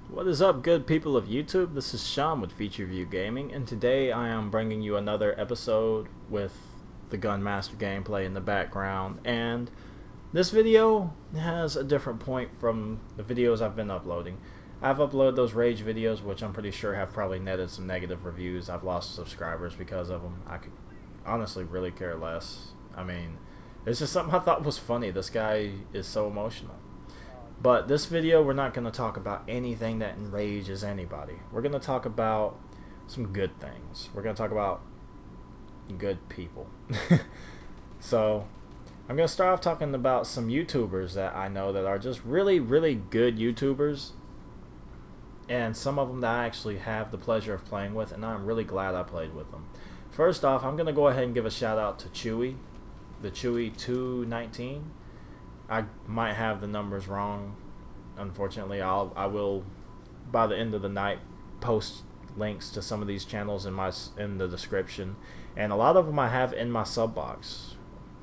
What is up, good people of YouTube? This is Sean with Feature View Gaming, and today I am bringing you another episode with the Gunmaster gameplay in the background. And this video has a different point from the videos I've been uploading. I've uploaded those rage videos, which I'm pretty sure have probably netted some negative reviews. I've lost subscribers because of them. I could honestly really care less. I mean, it's just something I thought was funny. This guy is so emotional. But this video, we're not going to talk about anything that enrages anybody. We're going to talk about some good things. We're going to talk about good people. So, I'm going to start off talking about some YouTubers that I know that are just really, really good YouTubers. And some of them that I actually have the pleasure of playing with, and I'm really glad I played with them. First off, I'm going to go ahead and give a shout out to Chewy, the Chewy219. I might have the numbers wrong. Unfortunately, I will by the end of the night post links to some of these channels in the description, and a lot of them I have in my sub box.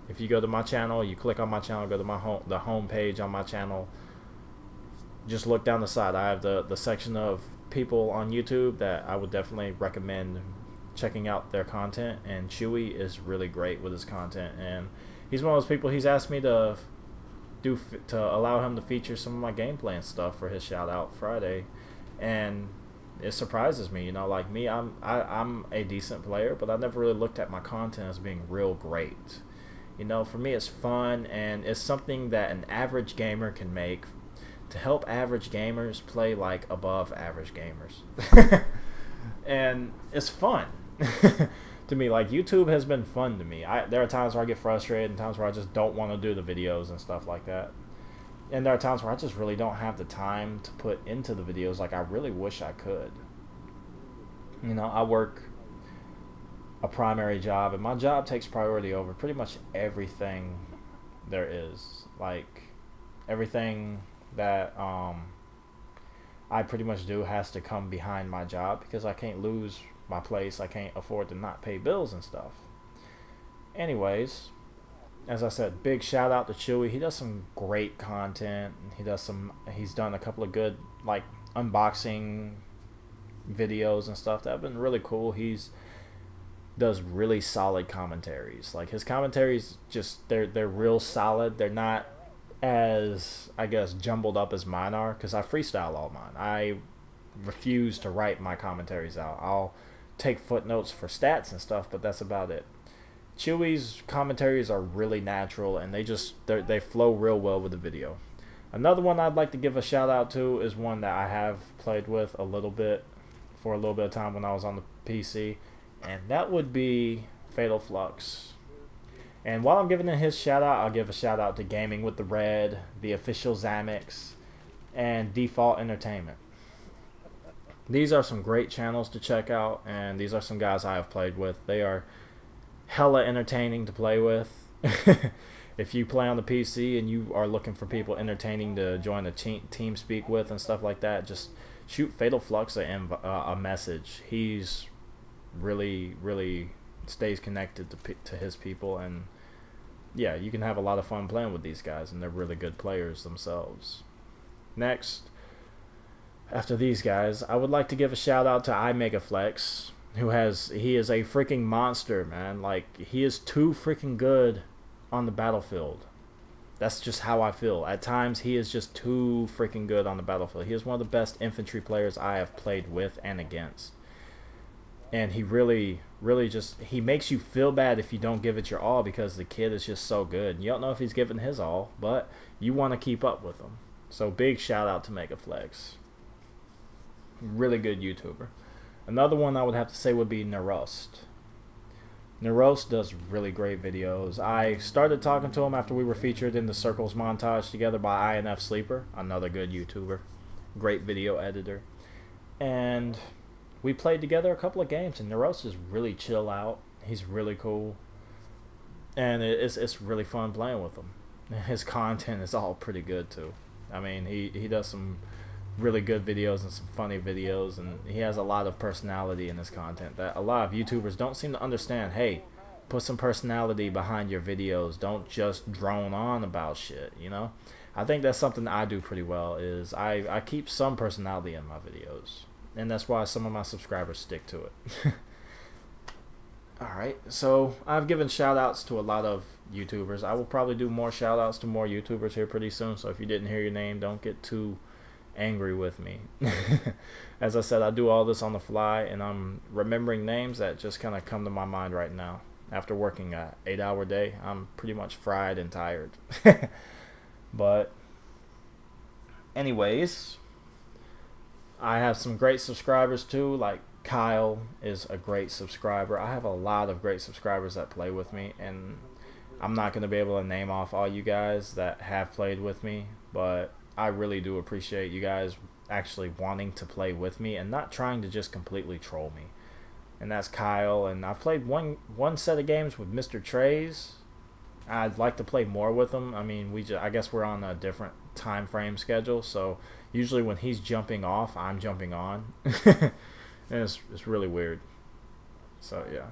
If you go to my channel, you click on my channel, go to the home page on my channel. Just look down the side. I have the section of people on YouTube that I would definitely recommend checking out their content, and Chewy is really great with his content, and he's one of those people. He's asked me to allow him to feature some of my gameplay and stuff for his shout out Friday, and it surprises me. You know, like me, I'm a decent player, but I never really looked at my content as being real great. You know, for me it's fun, and it's something that an average gamer can make to help average gamers play like above average gamers. And it's fun. To me, like, YouTube has been fun to me. There are times where I get frustrated and times where I just don't want to do the videos and stuff like that. And there are times where I just really don't have the time to put into the videos like I really wish I could. You know, I work a primary job, and my job takes priority over pretty much everything there is. Like, everything that I pretty much do has to come behind my job because I can't lose my place. I can't afford to not pay bills and stuff. Anyways, as I said, big shout out to Chewy. He does some great content. He's done a couple of good like unboxing videos and stuff that have been really cool. He's does really solid commentaries. Like, his commentaries just they're real solid. They're not as, I guess, jumbled up as mine are, because I freestyle all mine. I refuse to write my commentaries out. I'll take footnotes for stats and stuff, but that's about it. Chewy's commentaries are really natural, and they flow real well with the video. Another one I'd like to give a shout out to is one that I have played with for a little bit of time when I was on the PC, and that would be Fatal Flux. And while I'm giving him his shout out, I'll give a shout out to Gaming with the Red, the Official Zamix, and Default Entertainment. These are some great channels to check out, and these are some guys I have played with. They are hella entertaining to play with. If you play on the PC and you are looking for people entertaining to join a team speak with and stuff like that, just shoot Fatal Flux a message. He's really, really stays connected to his people, and yeah, you can have a lot of fun playing with these guys, and they're really good players themselves. Next, after these guys, I would like to give a shout out to iMegaFlex, he is a freaking monster, man. Like, he is too freaking good on the battlefield. That's just how I feel. At times, he is just too freaking good on the battlefield. He is one of the best infantry players I have played with and against. And he really just, he makes you feel bad if you don't give it your all, because the kid is just so good. You don't know if he's giving his all, but you want to keep up with him. So big shout out to Megaflex. Really good YouTuber. Another one I would have to say would be Nerost. Nerost does really great videos. I started talking to him after we were featured in the Circles montage together by INF Sleeper, another good YouTuber. Great video editor. And we played together a couple of games, and Nerost is really chill out. He's really cool. And it's really fun playing with him. His content is all pretty good too. I mean, he does some really good videos and some funny videos, and he has a lot of personality in his content that a lot of YouTubers don't seem to understand. Hey, put some personality behind your videos. Don't just drone on about shit, you know? I think that's something that I do pretty well, is I keep some personality in my videos. And that's why some of my subscribers stick to it. Alright, so I've given shout outs to a lot of YouTubers. I will probably do more shout outs to more YouTubers here pretty soon, so if you didn't hear your name, don't get too angry with me. As I said, I do all this on the fly, and I'm remembering names that just kind of come to my mind right now. After working a 8-hour day, I'm pretty much fried and tired. But anyways, I have some great subscribers too, like Kyle is a great subscriber. I have a lot of great subscribers that play with me, and I'm not going to be able to name off all you guys that have played with me, but I really do appreciate you guys actually wanting to play with me and not trying to just completely troll me. And that's Kyle, and I've played one set of games with Mr. Trays. I'd like to play more with him. I mean, I guess we're on a different time frame schedule, so usually when he's jumping off, I'm jumping on. And it's really weird. So yeah.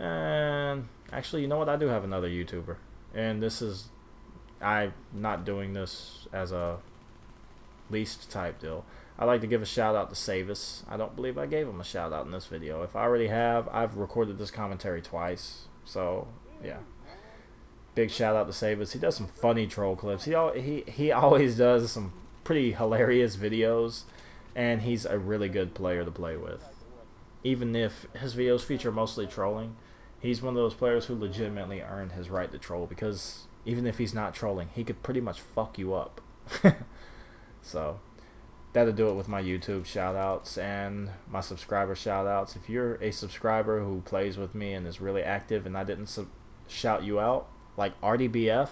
And actually, you know what? I do have another YouTuber, and I'm not doing this as a least type deal. I'd like to give a shout out to Savis. I don't believe I gave him a shout out in this video. If I already have, I've recorded this commentary twice. So yeah, big shout out to Savis. He does some funny troll clips. He always does some pretty hilarious videos, and he's a really good player to play with. Even if his videos feature mostly trolling, he's one of those players who legitimately earned his right to troll, because even if he's not trolling, he could pretty much fuck you up. So that'll do it with my YouTube shoutouts and my subscriber shoutouts. If you're a subscriber who plays with me and is really active and I didn't shout you out, like RDBF,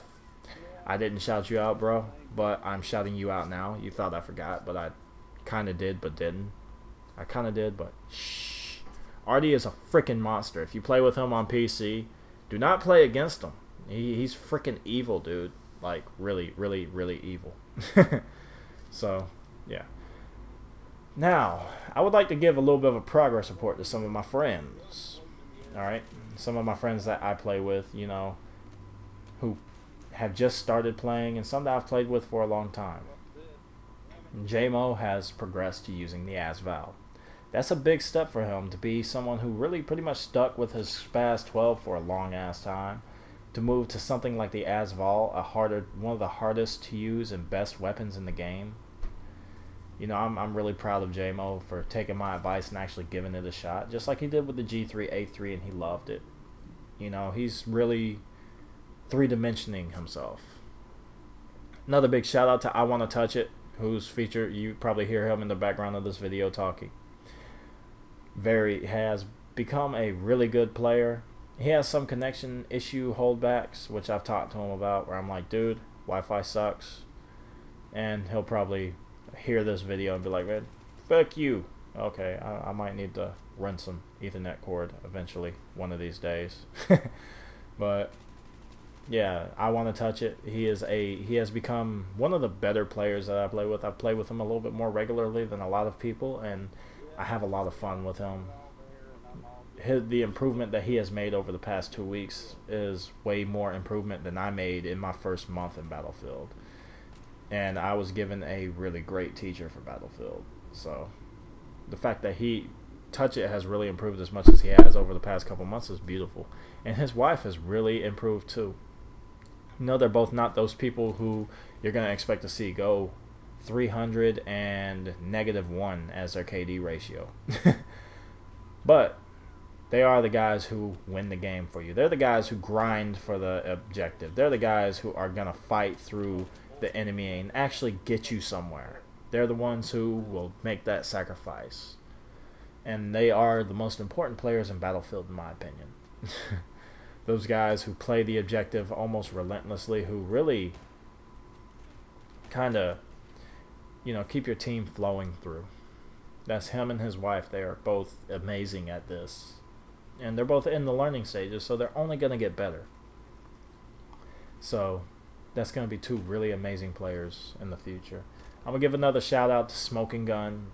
I didn't shout you out, bro, but I'm shouting you out now. You thought I forgot, but I kind of did, but didn't. I kind of did, but shh. RD is a freaking monster. If you play with him on PC, do not play against him. He's freaking evil, dude. Like, really, really, really evil. So, yeah. Now, I would like to give a little bit of a progress report to some of my friends. Alright? Some of my friends that I play with, you know, who have just started playing, and some that I've played with for a long time. JMO has progressed to using the Asval. That's a big step for him, to be someone who really pretty much stuck with his Spaz 12 for a long ass time, to move to something like the Asval, one of the hardest to use and best weapons in the game. You know, I'm really proud of JMO for taking my advice and actually giving it a shot, just like he did with the G3A3, and he loved it. You know, he's really three-dimensioning himself. Another big shout out to I Wanna Touch It, whose feature, you probably hear him in the background of this video talking. Has become a really good player. He has some connection issue holdbacks, which I've talked to him about, where I'm like, dude, Wi-Fi sucks. And he'll probably hear this video and be like, man, fuck you. Okay, I might need to run some Ethernet cord eventually, one of these days. But yeah, I Want to Touch It. He has become one of the better players that I play with. I play with him a little bit more regularly than a lot of people, and I have a lot of fun with him. The improvement that he has made over the past 2 weeks is way more improvement than I made in my first month in Battlefield. And I was given a really great teacher for Battlefield. So the fact that Touch It has really improved as much as he has over the past couple months is beautiful. And his wife has really improved too. You know, they're both not those people who you're going to expect to see go 300 and -1 as their KD ratio. But they are the guys who win the game for you. They're the guys who grind for the objective. They're the guys who are going to fight through the enemy and actually get you somewhere. They're the ones who will make that sacrifice. And they are the most important players in Battlefield, in my opinion. Those guys who play the objective almost relentlessly, who really kind of, you know, keep your team flowing through. That's him and his wife. They are both amazing at this. And they're both in the learning stages, so they're only going to get better. So that's going to be two really amazing players in the future. I'm gonna give another shout out to Smoking Gun,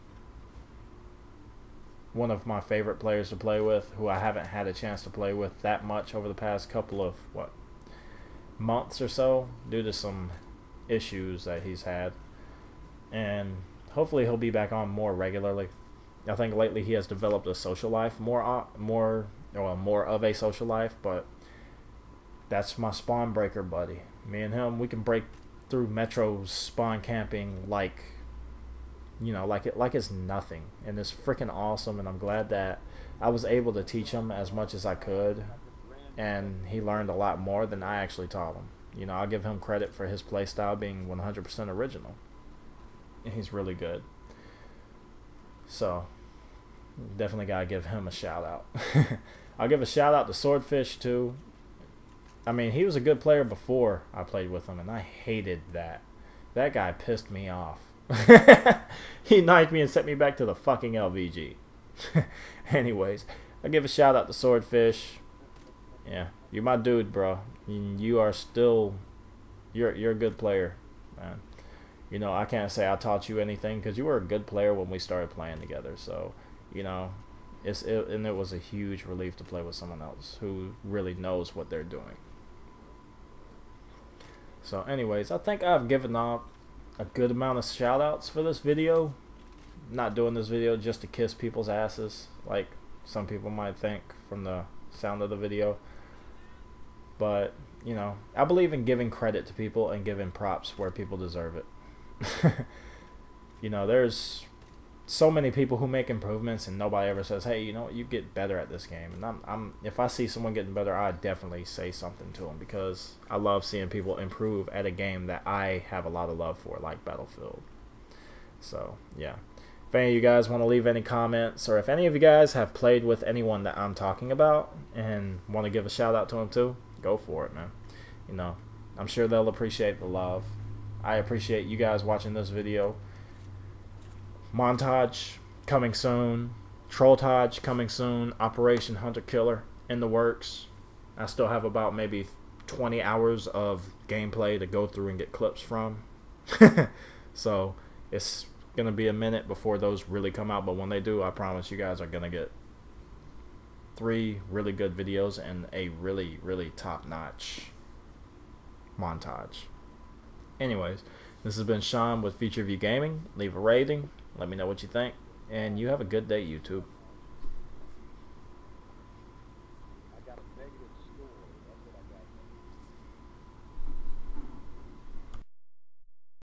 one of my favorite players to play with, who I haven't had a chance to play with that much over the past couple of months or so due to some issues that he's had, and hopefully he'll be back on more regularly. I think lately he has developed a social life, more of a social life, but that's my spawn breaker buddy. Me and him, we can break through Metro's spawn camping like it's nothing, and it's freaking awesome. And I'm glad that I was able to teach him as much as I could, and he learned a lot more than I actually taught him. You know, I'll give him credit for his playstyle being 100% original, and he's really good. So definitely gotta give him a shout out. I'll give a shout out to Swordfish too. I mean, he was a good player before I played with him, and I hated that. That guy pissed me off. He knifed me and sent me back to the fucking LVG. Anyways, I'll give a shout out to Swordfish. Yeah, you're my dude, bro. You are still, you're a good player, man. You know, I can't say I taught you anything because you were a good player when we started playing together. So, you know, and it was a huge relief to play with someone else who really knows what they're doing. So anyways, I think I've given up a good amount of shout outs for this video. Not doing this video just to kiss people's asses like some people might think from the sound of the video. But, you know, I believe in giving credit to people and giving props where people deserve it. You know, there's so many people who make improvements and nobody ever says, hey, you know what, you get better at this game. And I'm if I see someone getting better, I definitely say something to them, because I love seeing people improve at a game that I have a lot of love for, like Battlefield. So yeah, if any of you guys want to leave any comments, or if any of you guys have played with anyone that I'm talking about and want to give a shout out to them too, go for it, man. You know, I'm sure they'll appreciate the love. I appreciate you guys watching this video. Montage coming soon. Trolltage coming soon. Operation Hunter Killer in the works. I still have about maybe 20 hours of gameplay to go through and get clips from. So it's going to be a minute before those really come out. But when they do, I promise you guys are going to get 3 really good videos and a really, really top-notch montage. Anyways, this has been Sean with Feature View Gaming. Leave a rating. Let me know what you think. And you have a good day, YouTube.